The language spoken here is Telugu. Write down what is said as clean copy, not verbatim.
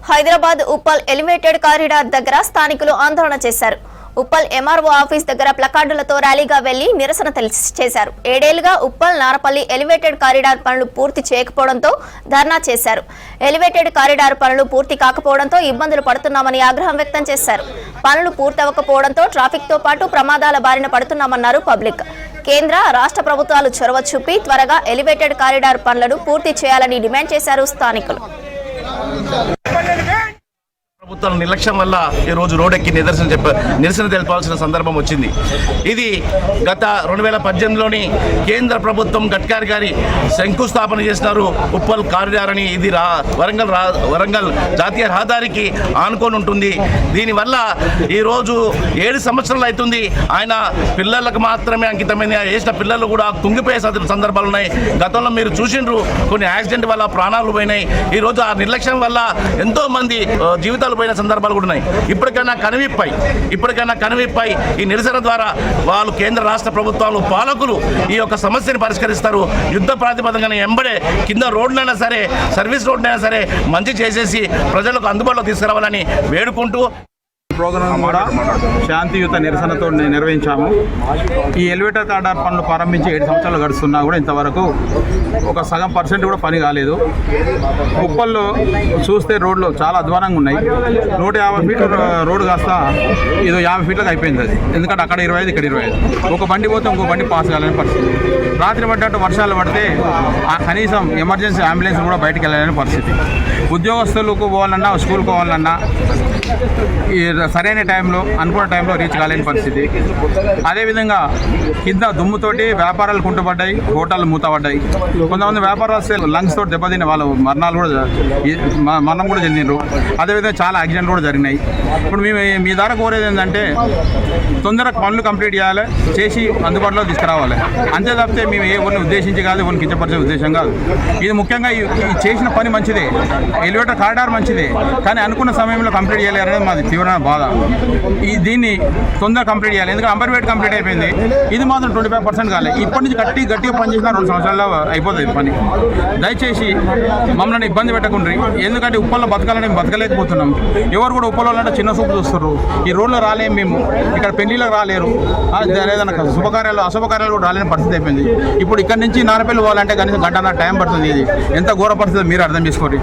హైదరాబాద్ ఉప్పల్ ఎలివేటెడ్ కారిడార్ దగ్గర స్థానికులు ఆందోళన చేశారు. ఉప్పల్ ఎంఆర్ఓ ఆఫీస్ దగ్గర ప్లకార్డులతో ర్యాలీగా వెళ్లి నిరసన చేశారు. 7 ఏళ్లుగా ఉప్పల్ నారపల్లి ఎలివేటెడ్ కారిడార్ పనులు పూర్తి చేయకపోవడంతో ధర్నా చేశారు. ఎలివేటెడ్ కారిడార్ పనులు పూర్తి కాకపోవడంతో ఇబ్బందులు పడుతున్నామని ఆగ్రహం వ్యక్తం చేశారు. పనులు పూర్తవకపోవడంతో ట్రాఫిక్ తో పాటు ప్రమాదాల బారిన పడుతున్నామన్నారు పబ్లిక్. కేంద్ర రాష్ట్ర ప్రభుత్వాలు చొరవ చూపి త్వరగా ఎలివేటెడ్ కారిడార్ పనులను పూర్తి చేయాలని డిమాండ్ చేశారు స్థానికులు. ప్రభుత్వం నిర్లక్ష్యం వల్ల ఈ రోజు రోడ్డెక్కి నిరసన తెలపాల్సిన సందర్భం వచ్చింది. ఇది గత 2018లోని కేంద్ర ప్రభుత్వం గడ్కరీ గారి శంకుస్థాపన చేసినారు ఉప్పల్ కారిడార్ అని. ఇది వరంగల్ జాతీయ రహదారికి ఆనుకొని ఉంటుంది. దీనివల్ల ఈరోజు 7 సంవత్సరాలు అవుతుంది. ఆయన పిల్లలకు మాత్రమే అంకితమైన వేసిన పిల్లలు కూడా కుంగిపోయే సందర్భాలు ఉన్నాయి. గతంలో మీరు చూసిండ్రు, కొన్ని యాక్సిడెంట్ వల్ల ప్రాణాలు పోయినాయి. ఈరోజు ఆ నిర్లక్ష్యం వల్ల ఎంతో మంది జీవితాలు పోయిన సందర్భాలు కూడా ఉన్నాయి. ఇప్పటికైనా కనువిప్పై ఈ నిరసన ద్వారా వాళ్ళు కేంద్ర రాష్ట్ర ప్రభుత్వాలు పాలకులు ఈ యొక్క సమస్యను పరిష్కరిస్తారు. యుద్ధ ప్రాతిపదికన ఎంబడే కింద రోడ్లైనా సరే, సర్వీస్ రోడ్లైనా సరే మంచి చేసేసి ప్రజలకు అందుబాటులో తీసుకురావాలని వేడుకుంటూ ప్రోగ్రాం కూడా శాంతియుత నిరసనతో నిర్వహించాము. ఈ ఎలివేటర్ కారిడార్ పనులు ప్రారంభించి 7 సంవత్సరాలు గడుస్తున్నా కూడా ఇంతవరకు ఒక సగం % కూడా పని కాలేదు. ఉప్పల్లో చూస్తే రోడ్లు చాలా అధ్వానంగా ఉన్నాయి. 150 ఫీట్ల రోడ్డు కాస్త ఇది 50 ఫీట్లకు అయిపోయింది. అది ఎందుకంటే అక్కడ 25, ఇక్కడ 25. ఒక బండి పోతే ఇంకో బండి పాస్ కాలేని పరిస్థితి. రాత్రి పడ్డట్టు వర్షాలు పడితే కనీసం ఎమర్జెన్సీ అంబులెన్స్ కూడా బయటకు వెళ్ళలేని పరిస్థితి. ఉద్యోగస్తులకు పోవాలన్నా, స్కూల్కి పోవాలన్నా ఈ సరైన టైంలో, అనుకున్న టైంలో రీచ్ కాలేని పరిస్థితి. అదేవిధంగా కింద దుమ్ముతోటి వ్యాపారాలు కుంటుపడ్డాయి, హోటళ్ళు మూతపడ్డాయి. కొంతమంది వ్యాపారస్తులు లంగ్స్ తోటి దెబ్బతిన్న వాళ్ళు మరణం కూడా చెందినారు. అదేవిధంగా చాలా యాక్సిడెంట్లు కూడా జరిగినాయి. ఇప్పుడు మేము మీ ద్వారా కోరేది ఏంటంటే తొందరగా పనులు కంప్లీట్ చేయాలి, చేసి అందుబాటులో తీసుకురావాలి. అంతే తప్పితే మేము ఎవరిని ఉద్దేశించి కాదు, ఎవరిని కించపరిచే ఉద్దేశం కాదు. ఇది ముఖ్యంగా చేసిన పని మంచిదే, ఎలివేటర్ కారిడార్ మంచిదే, కానీ అనుకున్న సమయంలో కంప్లీట్ చేయాలనేది మాది తీవ్రమైన బాధ. దీన్ని తొందరగా కంప్లీట్ చేయాలి. ఎందుకంటే అంబర్పేట కంప్లీట్ అయిపోయింది, ఇది మాత్రం 25% కాలేదు. ఇప్పటి నుంచి గట్టిగా పనిచేసిన 2 సంవత్సరాల్లో అయిపోతుంది పని. దయచేసి మమ్మల్ని ఇబ్బంది పెట్టకుండా, ఎందుకంటే ఉప్పల్లో బతకాలని మేము బతకలేకపోతున్నాం. ఎవరు కూడా ఉప్పల్లో అంటే చిన్న చూపు చూస్తారు. ఈ రోడ్లో రాలేము, మేము ఇక్కడ పెళ్లిలో రాలేరు, ఏదైనా శుభకార్యాలు అశుభకార్యాలు కూడా రాలేని పరిస్థితి అయిపోయింది. ఇప్పుడు ఇక్కడ నుంచి నారపల్లి పోవాలంటే కనీసం 1.5 గంట టైం పడుతుంది. ఇది ఎంత ఘోర పరిస్థితి మీరు అర్థం చేసుకోండి.